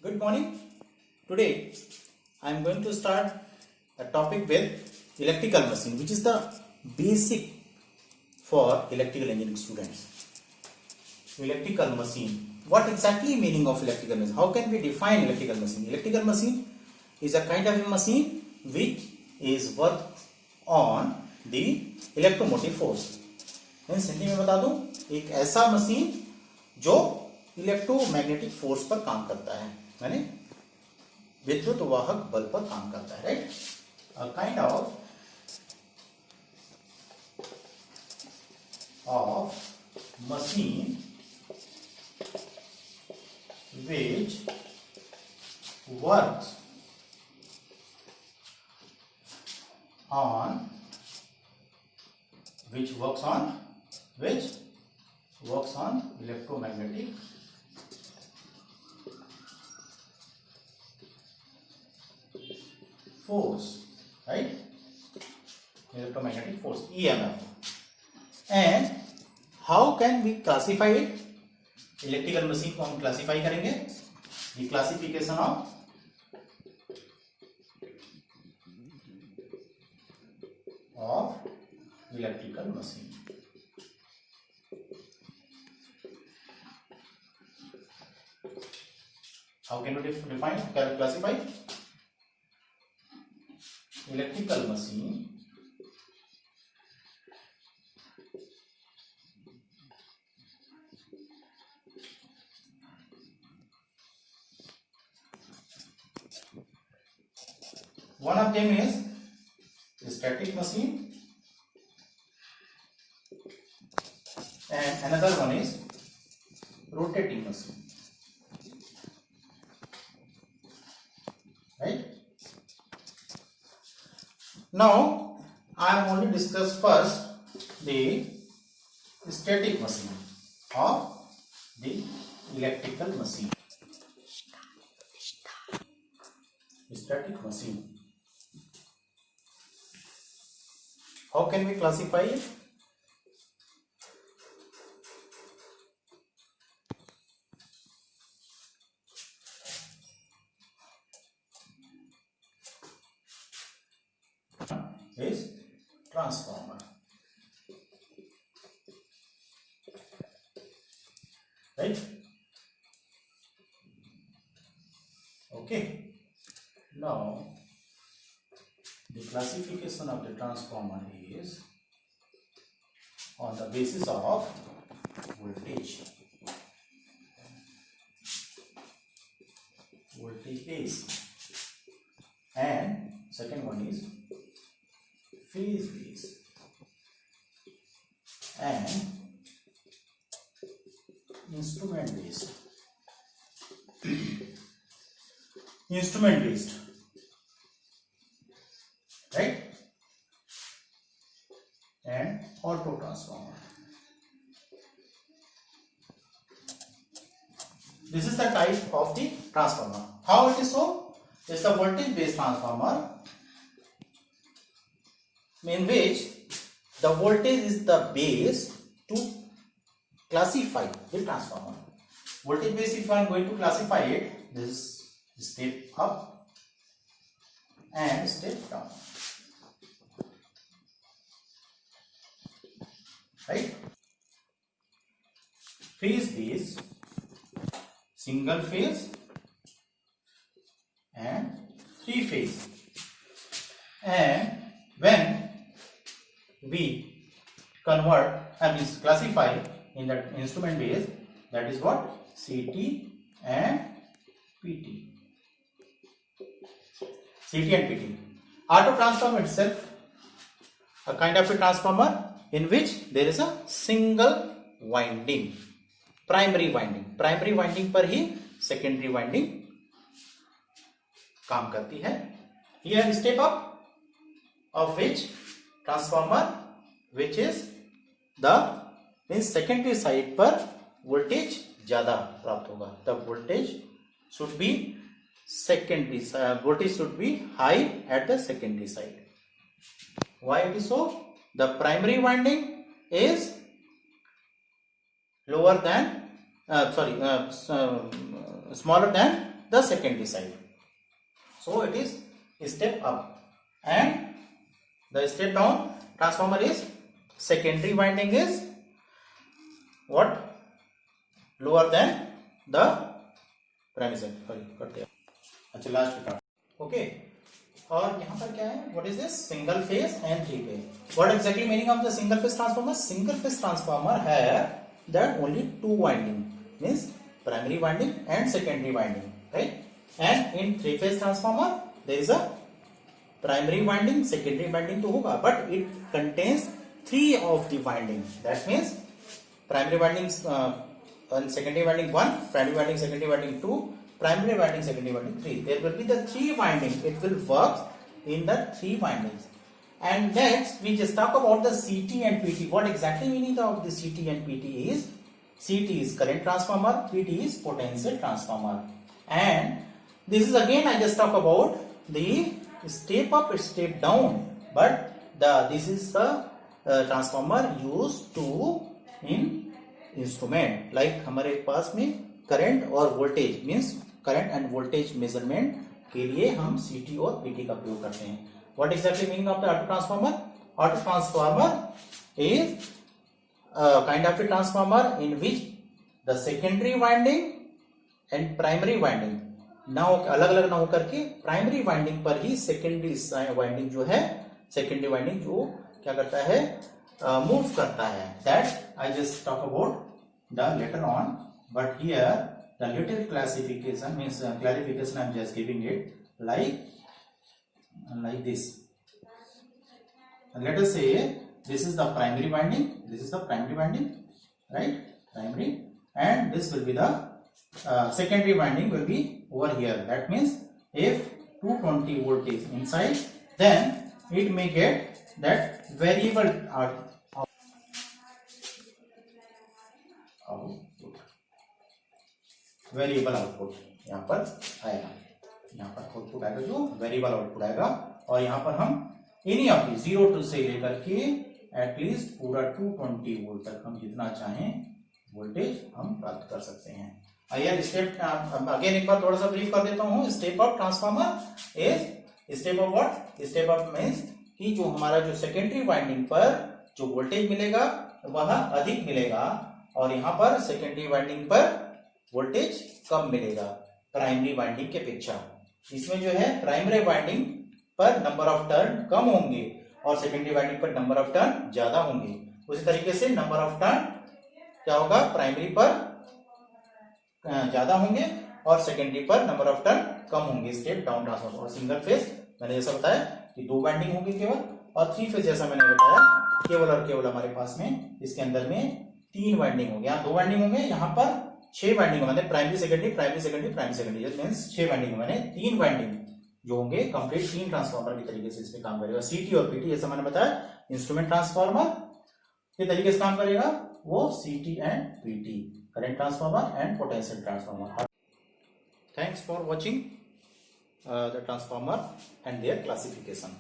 Good morning. Today I am going to start a topic with electrical machine, which is the basic for electrical engineering students. Electrical machine. What exactly meaning of electrical machine? How can we define electrical machine? Electrical machine is a kind of a machine which is work on the electromotive force. Means Hindi में बता दूं, एक ऐसा machine जो electromagnetic force पर काम करता है, माने विद्युत वाहक बल पर काम करता है, right? A kind of machine which works on electromagnetic force, right? Electromagnetic force, EMF. And how can we classify it? Electrical machine को हम क्लासिफाई करेंगे, the classification of electrical machine. How can we define, classify electrical machine? One of them is static machine and another one is rotating machine, right? Now I am only discuss first the static machine or the electrical machine. Static machine. How can we classify it? Is transformer, right? Okay. Now the classification of the transformer is on the basis of voltage base, and second one is phase base, and instrument based. Instrument based, right? And auto transformer. This is the type of the transformer. How it is so? It's a voltage based transformer in which the voltage is the base to classify the transformer. Voltage base, if I am going to classify it, this is step up and step down, right? Phase base, single phase and three phase, and when we convert and classify in that instrument base, that is what CT and PT. CT and PT. Auto transformer itself, a kind of a transformer in which there is a single winding, primary winding. Primary winding पर ही secondary winding काम करती है. Here step up of which transformer, which is the means secondary side पर voltage ज्यादा प्राप्त होगा. The voltage should be secondary, voltage should be high at the secondary side. Why it is so? The primary winding is lower than smaller than the secondary side. So it is step up, and the step down transformer is secondary winding is what? Lower than the primary side. Sorry, cut दिया. अच्छा last का. Okay. और यहाँ पर क्या है? What is this? Single phase and three phase. What exactly meaning of the single phase transformer? Single phase transformer have that only two winding, means primary winding and secondary winding, right? And in three phase transformer there is a primary winding, secondary winding तो होगा, but it contains three of the winding. That means primary winding and secondary winding 1, primary winding, secondary winding 2, primary winding, secondary winding 3. There will be the three winding. It will work in the three windings. And next we just talk about the CT and PT. What exactly meaning of the CT and PT is? CT is current transformer, PT is potential transformer. And this is again I just talk about the step up, step down. But this is the transformer used to in instrument like हमारे पास में current और voltage means current end voltage measurement के लिए हम सीटी और PT का प्रयोग करते हैं. What exactly meaning of the auto transformer? Auto transformer is kind of a transformer in which the secondary winding and primary winding ना अलग अलग ना होकर के प्राइमरी वाइंडिंग पर ही सेकेंडरी वाइंडिंग जो है, सेकेंडरी वाइंडिंग जो क्या करता है, मूव करता है. That I just talk about the later on, but here the little classification means clarification I am just giving it like this. And let us say this is the primary winding, this is the primary winding, right? Primary, and this will be the secondary winding will be over here. That means if 220 volt is inside, then it may get that variable variable output यहाँ पर आएगा. यहाँ पर output आएगा जो variable output आएगा, और यहाँ पर हम एनी ऑफ 0 टू से लेकर के एटलीस्ट पूरा 220 वोल्ट तक हम जितना चाहें वोल्टेज हम प्राप्त कर सकते हैं. आइए स्टेप अगेन एक बार थोड़ा सा ब्रीफ कर देता हूँ. Step up transformer is step up what? Step up means कि जो हमारा जो सेकेंडरी वाइंडिंग पर जो वोल्टेज मिलेगा वह अधिक मिलेगा, और यहाँ पर सेकेंडरी वाइंडिंग पर वोल्टेज कम मिलेगा प्राइमरी वाइंडिंग के अपेक्षा. इसमें जो है प्राइमरी वाइंडिंग पर नंबर ऑफ टर्न कम होंगे और सेकेंडरी वाइंडिंग पर नंबर ऑफ टर्न ज्यादा होंगे. उसी तरीके से नंबर ऑफ टर्न क्या होगा, प्राइमरी पर ज्यादा होंगे और सेकेंडरी पर नंबर ऑफ टर्न कम होंगे. Step down transformer. और सिंगल फेज मैंने जैसा बताया कि दो वाइंडिंग होंगे केवल, और थ्री फेज जैसा मैंने बताया केवल और केवल हमारे पास में इसके अंदर में तीन वाइंडिंग होंगे. यहाँ दो वाइंडिंग होंगे, यहाँ पर 6 वाइंडिंग मैंने primary secondary primary secondary primary secondary means 6 winding मैंने 3 वाइंडिंग जो होंगे कंप्लीट 3 ट्रांसफार्मर के तरीके से इसमें काम करेगा. सीटी और पीटी जैसा मैंने बताया इंस्ट्रूमेंट ट्रांसफार्मर के तरीके से काम करेगा, वो सीटी and PT current transformer and potential transformer. Thanks for watching the transformer and there classification.